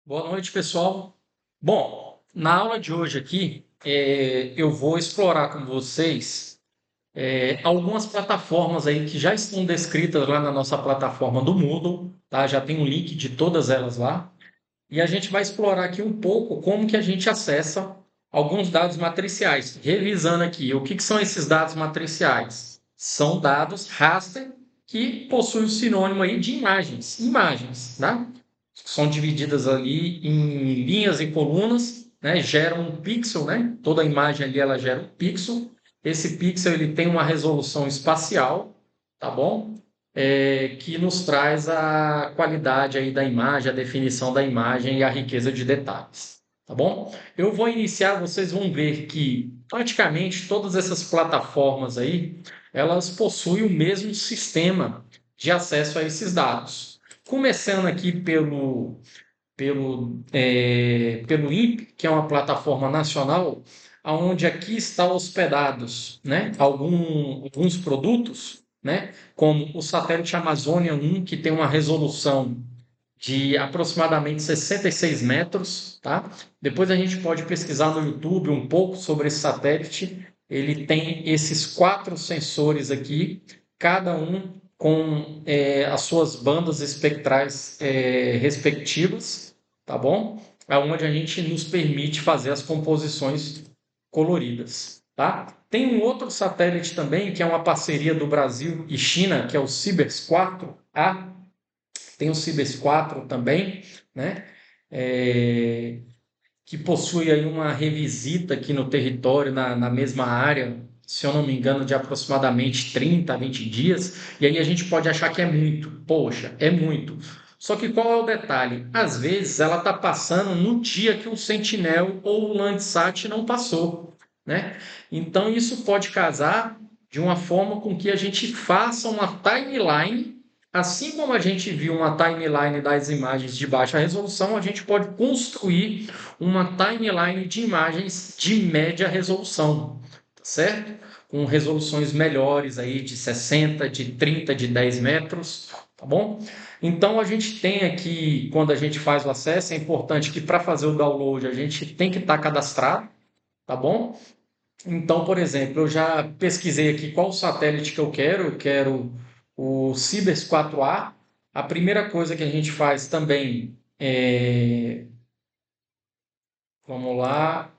Boa noite, pessoal. Bom, na aula de hoje aqui, eu vou explorar com vocês algumas plataformas aí que já estão descritas lá na nossa plataforma do Moodle, tá? Já tem um link de todas elas lá. E a gente vai explorar aqui um pouco como que a gente acessa alguns dados matriciais. Revisando aqui, o que que são esses dados matriciais? São dados raster que possuem o sinônimo aí de imagens, tá? São divididas ali em linhas e colunas, né? Geram um pixel, né? Toda imagem ali ela gera um pixel. Esse pixel ele tem uma resolução espacial, tá bom? Que nos traz a qualidade aí da imagem, a definição da imagem e a riqueza de detalhes, tá bom? Eu vou iniciar, vocês vão ver que praticamente todas essas plataformas aí, elas possuem o mesmo sistema de acesso a esses dados. Começando aqui pelo INPE, que é uma plataforma nacional, onde aqui está hospedados, né, alguns produtos, né, como o satélite Amazônia 1, que tem uma resolução de aproximadamente 66 metros, tá? Depois a gente pode pesquisar no YouTube um pouco sobre esse satélite. Ele tem esses 4 sensores aqui, cada um com as suas bandas espectrais respectivas, tá bom? É onde a gente nos permite fazer as composições coloridas, tá? Tem um outro satélite também, que é uma parceria do Brasil e China, que é o Cibers 4A. Tem o Cibers 4 também, né? É, que possui aí uma revisita aqui no território, na mesma área, se eu não me engano, de aproximadamente 30 a 20 dias, e aí a gente pode achar que é muito. Poxa, é muito. Só que qual é o detalhe? Às vezes ela está passando no dia que o Sentinel ou o Landsat não passou, né? Então isso pode casar de uma forma com que a gente faça uma timeline. Assim como a gente viu uma timeline das imagens de baixa resolução, a gente pode construir uma timeline de imagens de média resolução, tá certo? Com resoluções melhores aí de 60, de 30, de 10 metros, tá bom? Então a gente tem aqui, quando a gente faz o acesso, é importante que para fazer o download a gente tem que estar cadastrado, tá bom? Então, por exemplo, eu já pesquisei aqui qual satélite que eu quero o Cibers 4A. A primeira coisa que a gente faz também vamos lá,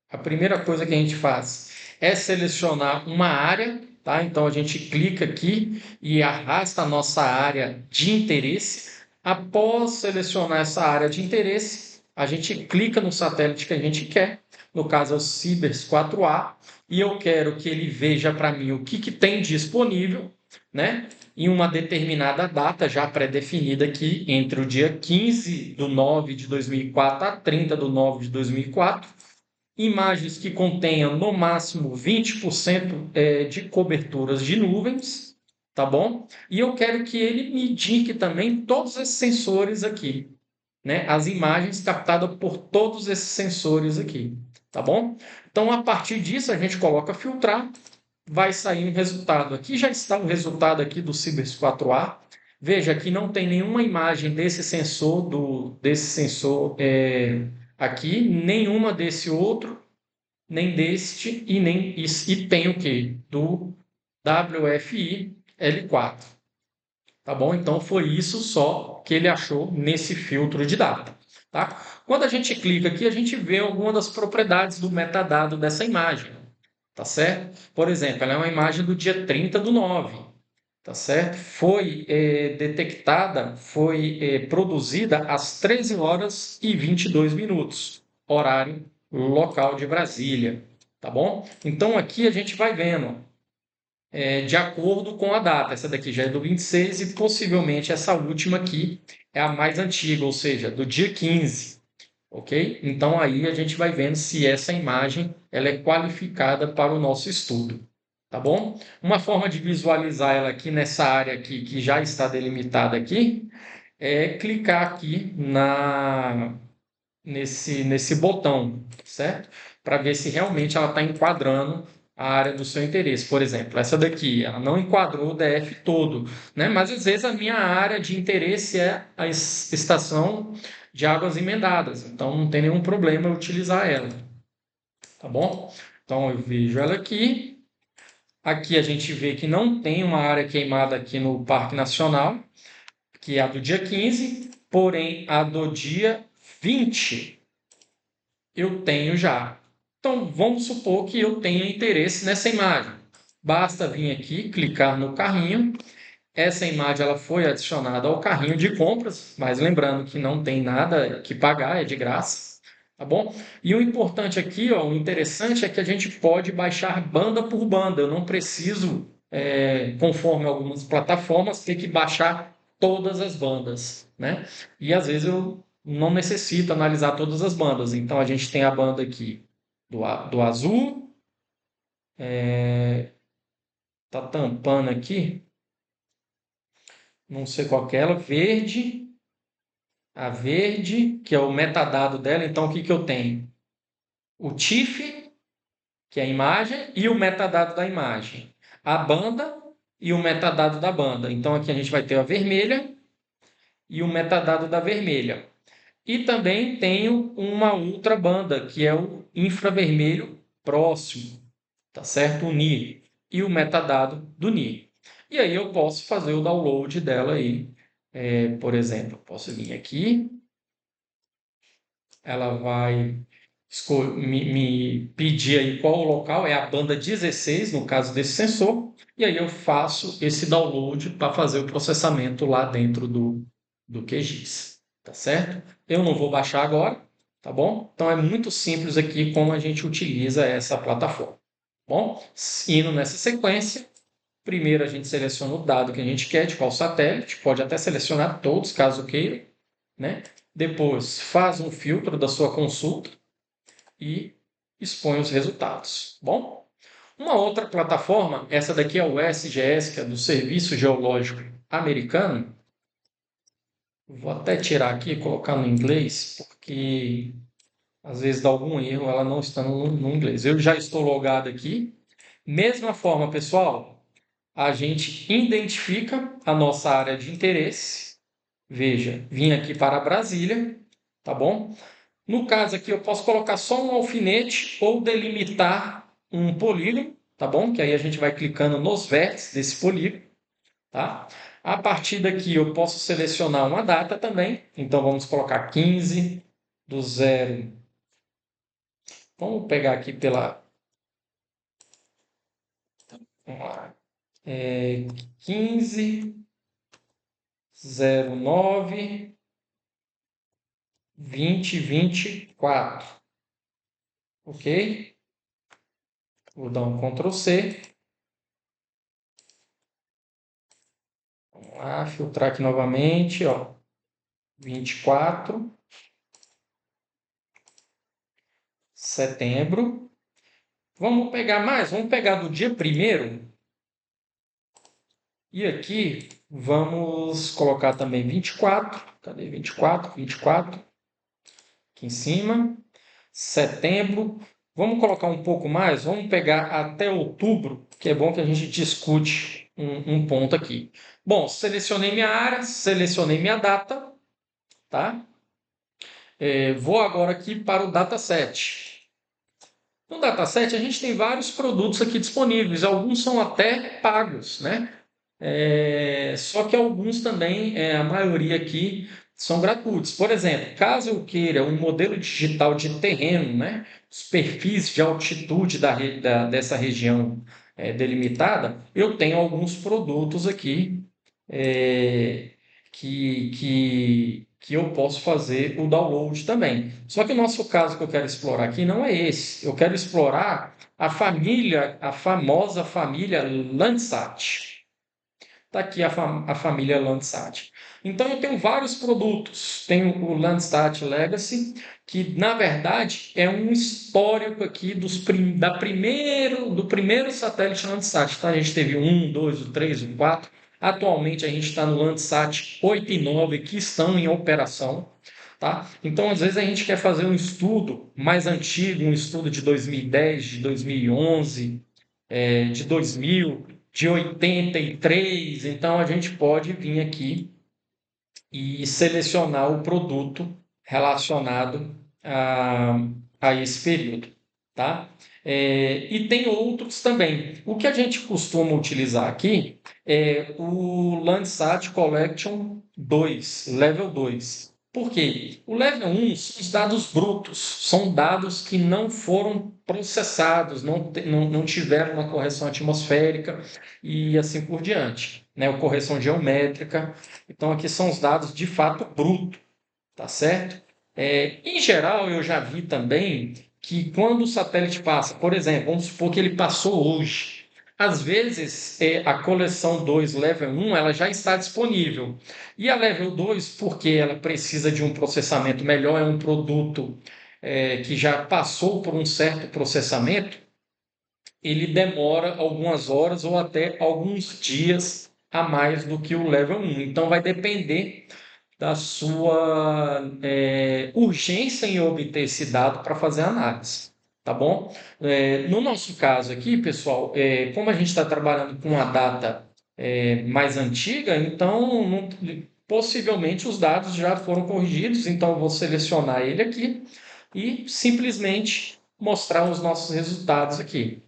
a primeira coisa que a gente faz é selecionar uma área, tá? Então a gente clica aqui e arrasta a nossa área de interesse. Após selecionar essa área de interesse, a gente clica no satélite que a gente quer, no caso é o Cibers 4A, e eu quero que ele veja para mim o que tem disponível, né? Em uma determinada data já pré-definida aqui, entre o dia 15/9/2004 a 30/9/2004, imagens que contenham no máximo 20% de coberturas de nuvens, tá bom? E eu quero que ele me indique também todos esses sensores aqui, né? As imagens captadas por todos esses sensores aqui, tá bom? Então, a partir disso, a gente coloca filtrar, vai sair um resultado. Aqui já está o resultado aqui do Cibers 4A. Veja que não tem nenhuma imagem desse sensor aqui, nenhuma desse outro, nem deste e tem o que? Do WFI L4. Tá bom? Então foi isso só que ele achou nesse filtro de data. Tá? Quando a gente clica aqui, a gente vê algumas das propriedades do metadado dessa imagem. Tá certo? Por exemplo, ela é uma imagem do dia 30/9. Tá certo? Foi detectada, foi produzida às 13 horas e 22 minutos, horário local de Brasília, tá bom? Então aqui a gente vai vendo de acordo com a data. Essa daqui já é do 26 e possivelmente essa última aqui é a mais antiga, ou seja, do dia 15, ok? Então aí a gente vai vendo se essa imagem ela é qualificada para o nosso estudo. Tá bom? Uma forma de visualizar ela aqui nessa área aqui, que já está delimitada aqui, é clicar aqui nesse botão, certo? Para ver se realmente ela está enquadrando a área do seu interesse. Por exemplo, essa daqui, ela não enquadrou o DF todo, né? Mas às vezes a minha área de interesse é a estação de águas emendadas, então não tem nenhum problema eu utilizar ela, tá bom? Então eu vejo ela aqui. Aqui a gente vê que não tem uma área queimada aqui no Parque Nacional, que é a do dia 15, porém a do dia 20 eu tenho já. Então vamos supor que eu tenha interesse nessa imagem. Basta vir aqui, clicar no carrinho. Essa imagem ela foi adicionada ao carrinho de compras, mas lembrando que não tem nada que pagar, é de graça, tá bom? E o importante aqui, ó, o interessante é que a gente pode baixar banda por banda. Eu não preciso, conforme algumas plataformas, ter que baixar todas as bandas, né? E às vezes eu não necessito analisar todas as bandas. Então a gente tem a banda aqui do azul, tá tampando aqui, não sei qual que é ela, verde. A verde, que é o metadado dela, então o que que eu tenho? O TIFF, que é a imagem, e o metadado da imagem. A banda e o metadado da banda. Então aqui a gente vai ter a vermelha e o metadado da vermelha. E também tenho uma outra banda, que é o infravermelho próximo, tá certo? O NIR. E o metadado do NIR. E aí eu posso fazer o download dela aí. Por exemplo, posso vir aqui, ela vai me pedir aí qual o local, é a banda 16, no caso desse sensor, e aí eu faço esse download para fazer o processamento lá dentro do QGIS, tá certo? Eu não vou baixar agora, tá bom? Então é muito simples aqui como a gente utiliza essa plataforma, tá bom? Indo nessa sequência, primeiro a gente seleciona o dado que a gente quer, de qual satélite, pode até selecionar todos, caso queira, né? Depois faz um filtro da sua consulta e expõe os resultados. Bom, uma outra plataforma, essa daqui é o SGS, que é do Serviço Geológico Americano. Vou até tirar aqui e colocar no inglês, porque às vezes dá algum erro, ela não está no inglês. Eu já estou logado aqui. Mesma forma, pessoal, a gente identifica a nossa área de interesse. Veja, vim aqui para Brasília, tá bom? No caso aqui, eu posso colocar só um alfinete ou delimitar um polígono, tá bom? Que aí a gente vai clicando nos vértices desse polígono, tá? A partir daqui, eu posso selecionar uma data também. Então, vamos colocar 15 do 0. Vamos pegar aqui pela... Vamos lá. 15/09/2024. Ok? Vou dar um Ctrl C. Vamos lá, filtrar aqui novamente, ó. 24 setembro. Vamos pegar mais, vamos pegar do dia 1º. E aqui vamos colocar também 24. Cadê 24? 24. Aqui em cima. Setembro. Vamos colocar um pouco mais, vamos pegar até outubro, que é bom que a gente discute um ponto aqui. Bom, selecionei minha área, selecionei minha data, tá? Vou agora aqui para o dataset. No dataset, a gente tem vários produtos aqui disponíveis, alguns são até pagos, né? Só que alguns também, a maioria aqui, são gratuitos. Por exemplo, caso eu queira um modelo digital de terreno, né? Os perfis de altitude dessa região delimitada, eu tenho alguns produtos aqui é, que eu posso fazer o download também. Só que o nosso caso que eu quero explorar aqui não é esse. Eu quero explorar a famosa família Landsat. Está aqui a família Landsat. Então eu tenho vários produtos. Tenho o Landsat Legacy, que na verdade é um histórico aqui do primeiro satélite Landsat. Tá? A gente teve o 1, 2, o 3, o 4. Atualmente a gente está no Landsat 8 e 9 que estão em operação. Tá? Então, às vezes, a gente quer fazer um estudo mais antigo, um estudo de 2010, de 2011, de 2000, de 83. Então, a gente pode vir aqui e selecionar o produto relacionado a, a esse período, tá? E tem outros também. O que a gente costuma utilizar aqui é o Landsat Collection 2, Level 2. Por quê? O Level 1 são os dados brutos, são dados que não foram processados, não tiveram uma correção atmosférica e assim por diante, né? Ou correção geométrica. Então, aqui são os dados de fato bruto, tá certo? Em geral, eu já vi também que quando o satélite passa, por exemplo, vamos supor que ele passou hoje, às vezes a coleção 2 Level 1 ela já está disponível. E a Level 2, porque ela precisa de um processamento melhor, é um produto que já passou por um certo processamento, ele demora algumas horas ou até alguns dias a mais do que o Level 1. Então, vai depender da sua urgência em obter esse dado para fazer a análise, tá bom? No nosso caso aqui, pessoal, como a gente está trabalhando com uma data mais antiga, então possivelmente os dados já foram corrigidos, então eu vou selecionar ele aqui e simplesmente mostrar os nossos resultados aqui.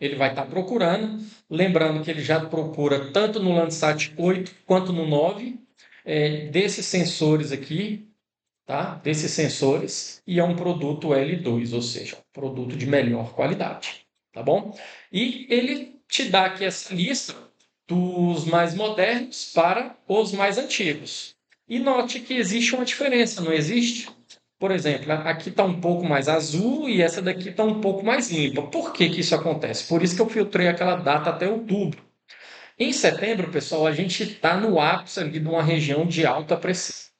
Ele vai estar procurando, lembrando que ele já procura tanto no Landsat 8 quanto no 9, desses sensores aqui, tá? Desses sensores, e é um produto L2, ou seja, um produto de melhor qualidade, tá bom? E ele te dá aqui essa lista dos mais modernos para os mais antigos. E note que existe uma diferença, não existe? Por exemplo, aqui está um pouco mais azul e essa daqui está um pouco mais limpa. Por que que isso acontece? Por isso que eu filtrei aquela data até outubro. Em setembro, pessoal, a gente está no ápice ali de uma região de alta pressão.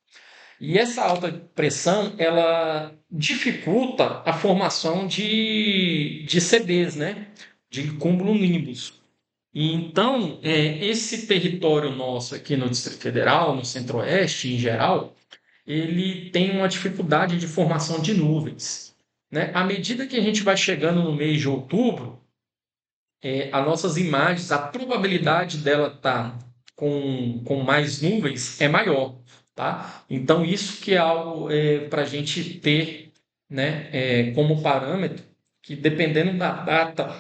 E essa alta pressão, ela dificulta a formação de CDs, né? De cumulonimbus. E então, esse território nosso aqui no Distrito Federal, no Centro-Oeste em geral, ele tem uma dificuldade de formação de nuvens, né? À medida que a gente vai chegando no mês de outubro, as nossas imagens, a probabilidade dela estar com mais nuvens é maior, tá? Então, isso que é algo para a gente ter, né, como parâmetro, que dependendo da data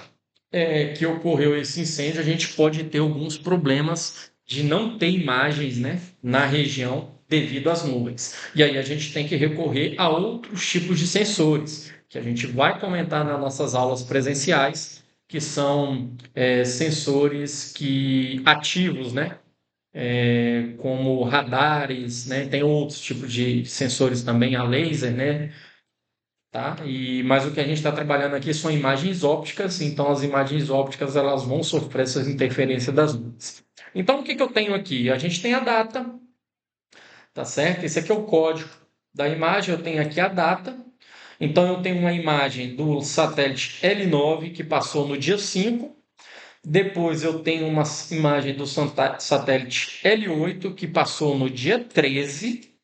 que ocorreu esse incêndio, a gente pode ter alguns problemas de não ter imagens, né, na região devido às nuvens. E aí a gente tem que recorrer a outros tipos de sensores, que a gente vai comentar nas nossas aulas presenciais, que são sensores que ativos, né, como radares, né, tem outros tipos de sensores também, a laser, né, tá? Mas o que a gente está trabalhando aqui são imagens ópticas, então as imagens ópticas elas vão sofrer essas interferências das luzes. Então o que que eu tenho aqui? A gente tem a data, tá certo? Esse aqui é o código da imagem, eu tenho aqui a data. Então eu tenho uma imagem do satélite L9 que passou no dia 5. Depois eu tenho uma imagem do satélite L8 que passou no dia 13.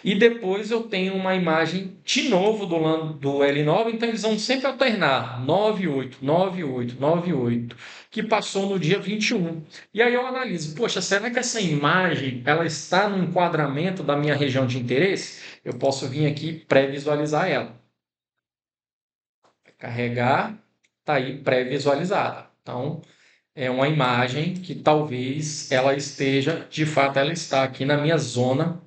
E depois eu tenho uma imagem de novo do L9, então eles vão sempre alternar 98, 98, 98, que passou no dia 21. E aí eu analiso, poxa, será que essa imagem ela está no enquadramento da minha região de interesse? Eu posso vir aqui pré-visualizar ela. Carregar, está aí pré-visualizada. Então, é uma imagem que talvez ela esteja, de fato, ela está aqui na minha zona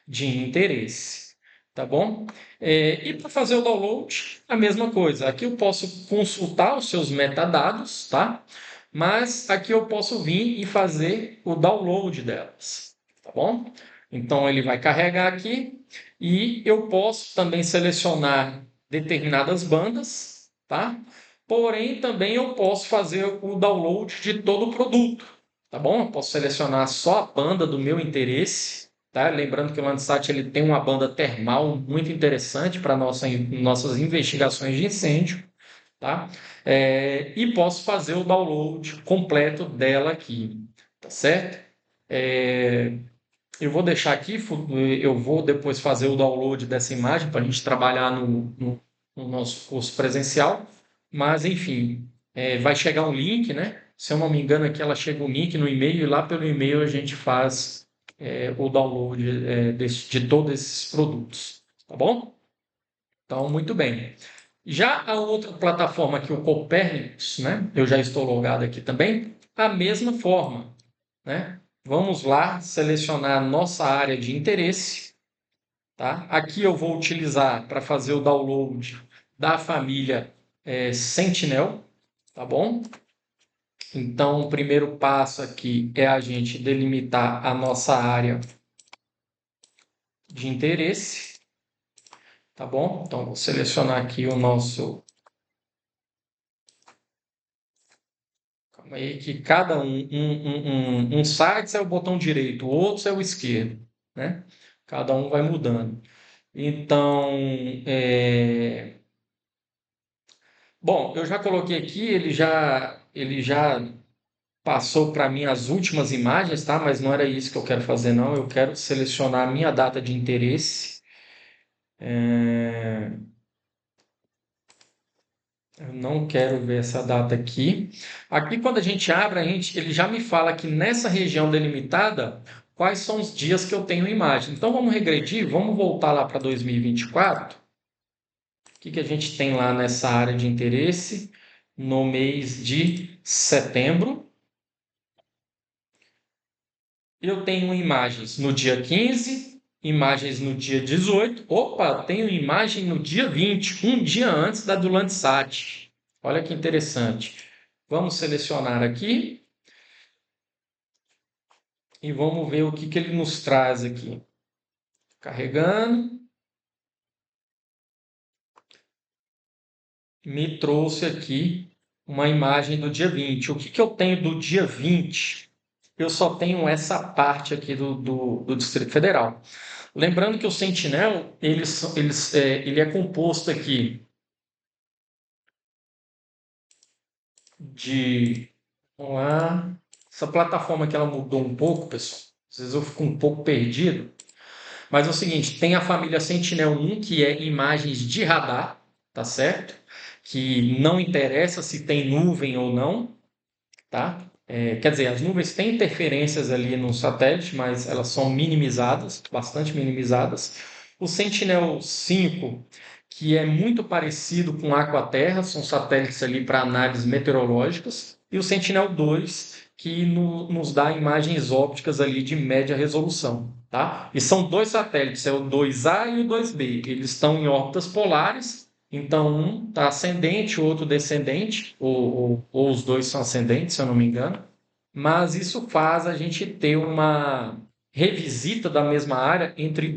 de interesse, tá bom? E para fazer o download, a mesma coisa. Aqui eu posso consultar os seus metadados, tá? Mas aqui eu posso vir e fazer o download delas, tá bom? Então ele vai carregar aqui e eu posso também selecionar determinadas bandas, tá? Porém, também eu posso fazer o download de todo o produto, tá bom? Eu posso selecionar só a banda do meu interesse, tá? Lembrando que o Landsat ele tem uma banda termal muito interessante para nossas investigações de incêndio, tá? E posso fazer o download completo dela aqui, tá certo? Eu vou deixar aqui, eu vou depois fazer o download dessa imagem para a gente trabalhar no nosso curso presencial, mas enfim, vai chegar um link, né? Se eu não me engano, aqui ela chega um link no e-mail e lá pelo e-mail a gente faz o download de todos esses produtos, tá bom? Então, muito bem. Já a outra plataforma aqui, o Copernicus, né? Eu já estou logado aqui também, a mesma forma, né? Vamos lá selecionar a nossa área de interesse, tá? Aqui eu vou utilizar para fazer o download da família Sentinel, tá bom? Então, o primeiro passo aqui é a gente delimitar a nossa área de interesse, tá bom? Então, vou selecionar aqui o nosso. Calma aí, que cada um site é o botão direito, o outro é o esquerdo, né? Cada um vai mudando. Então, bom, eu já coloquei aqui, ele já passou para mim as últimas imagens, tá? Mas não era isso que eu quero fazer, não. Eu quero selecionar a minha data de interesse. Eu não quero ver essa data aqui. Aqui, quando a gente abre, ele já me fala que nessa região delimitada, quais são os dias que eu tenho imagem. Então, vamos regredir, vamos voltar lá para 2024. O que a gente tem lá nessa área de interesse no mês de setembro? Eu tenho imagens no dia 15, imagens no dia 18. Opa, tenho imagem no dia 20, um dia antes da do Landsat. Olha que interessante. Vamos selecionar aqui e vamos ver o que ele nos traz aqui. Carregando. Me trouxe aqui uma imagem do dia 20. O que eu tenho do dia 20? Eu só tenho essa parte aqui do Distrito Federal. Lembrando que o Sentinel ele é composto aqui de. Vamos lá. Essa plataforma aqui ela mudou um pouco, pessoal. Às vezes eu fico um pouco perdido. Mas é o seguinte: tem a família Sentinel-1, que é imagens de radar, tá certo? Que não interessa se tem nuvem ou não, tá? Quer dizer, as nuvens têm interferências ali no satélite, mas elas são minimizadas, bastante minimizadas. O Sentinel-5, que é muito parecido com o Aquaterra, são satélites ali para análises meteorológicas. E o Sentinel-2, que nos dá imagens ópticas ali de média resolução, tá? E são dois satélites, é o 2A e o 2B. Eles estão em órbitas polares. Então, um está ascendente, o outro descendente, ou os dois são ascendentes, se eu não me engano. Mas isso faz a gente ter uma revisita da mesma área entre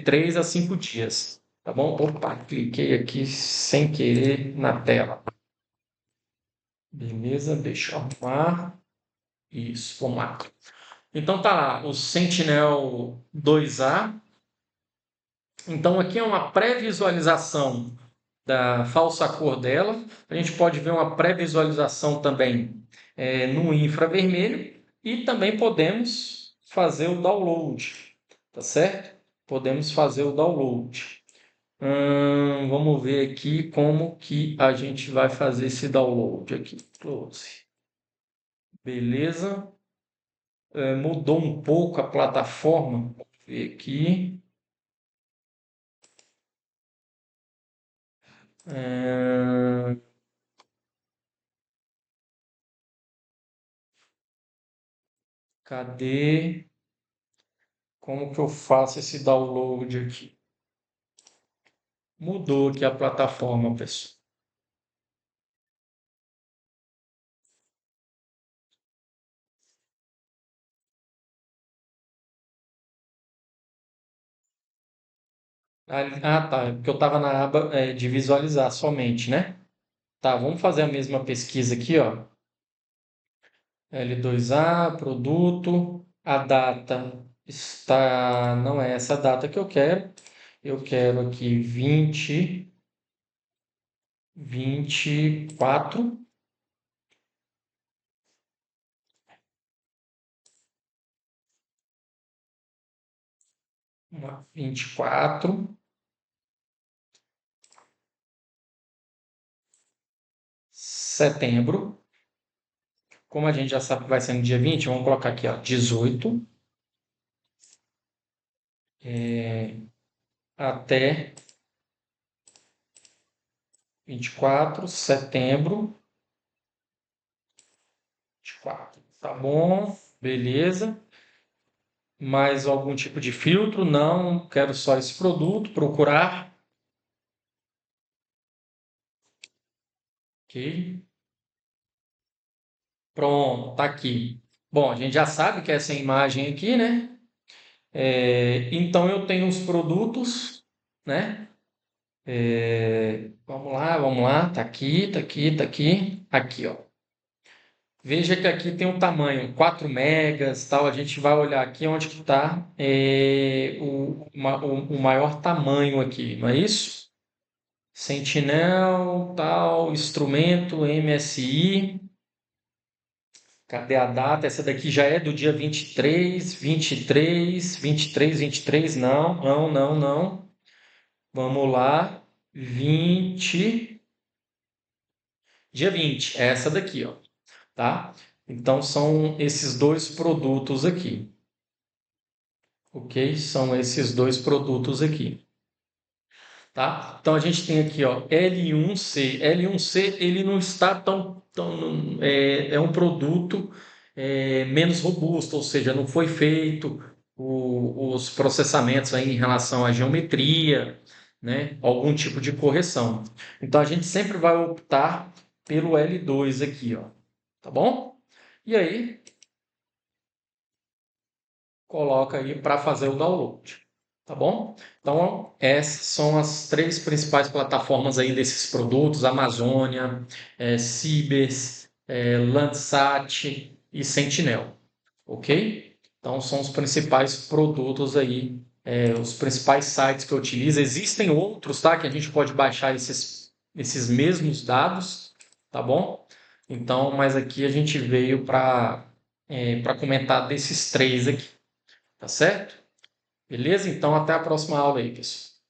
3 a 5 dias. Tá bom? Opa, cliquei aqui sem querer na tela. Beleza, deixa eu arrumar. Isso, vamos lá. Então tá lá, o Sentinel 2A. Então aqui é uma pré-visualização da falsa cor dela. A gente pode ver uma pré-visualização também no infravermelho e também podemos fazer o download, tá certo? Podemos fazer o download. Vamos ver aqui como que a gente vai fazer esse download aqui. Close. Beleza. Mudou um pouco a plataforma. Vamos ver aqui. É, Cadê? Como que eu faço esse download aqui? Mudou aqui a plataforma, pessoal. Tá. É porque eu estava na aba de visualizar somente, né? Tá, vamos fazer a mesma pesquisa aqui, ó. L2A, produto. A data está. Não é essa data que eu quero. Eu quero aqui 2024. 24. setembro. Como a gente já sabe que vai ser no dia 20, vamos colocar aqui, ó, 18, até 24, setembro, 24. Tá bom, beleza. Mais algum tipo de filtro? Não, quero só esse produto, procurar. Ok, pronto, tá aqui. Bom, a gente já sabe que é essa imagem aqui, né? Então eu tenho os produtos, né? Vamos lá, tá aqui, tá aqui, tá aqui, aqui, ó. Veja que aqui tem um tamanho 4 megas, tal. A gente vai olhar aqui onde que está o maior tamanho aqui, não é isso? Sentinel, tal, instrumento, MSI. Cadê a data? Essa daqui já é do dia 23, 23, 23, 23. Não, não, não, não. Vamos lá. 20. Dia 20. É essa daqui, ó. Tá? Então são esses dois produtos aqui. Ok? São esses dois produtos aqui. Tá? Então a gente tem aqui, ó, L1C. L1C ele não está é um produto menos robusto, ou seja, não foi feito os processamentos aí em relação à geometria, né? Algum tipo de correção. Então a gente sempre vai optar pelo L2 aqui, ó. Tá bom? E aí coloca aí para fazer o download, tá bom? Então, essas são as três principais plataformas aí desses produtos: Amazônia, Cibers, Landsat e Sentinel, ok? Então, são os principais produtos aí, os principais sites que eu utilizo. Existem outros, tá? Que a gente pode baixar esses mesmos dados, tá bom? Então, mas aqui a gente veio para comentar desses três aqui. Tá certo? Beleza? Então, até a próxima aula aí, pessoal.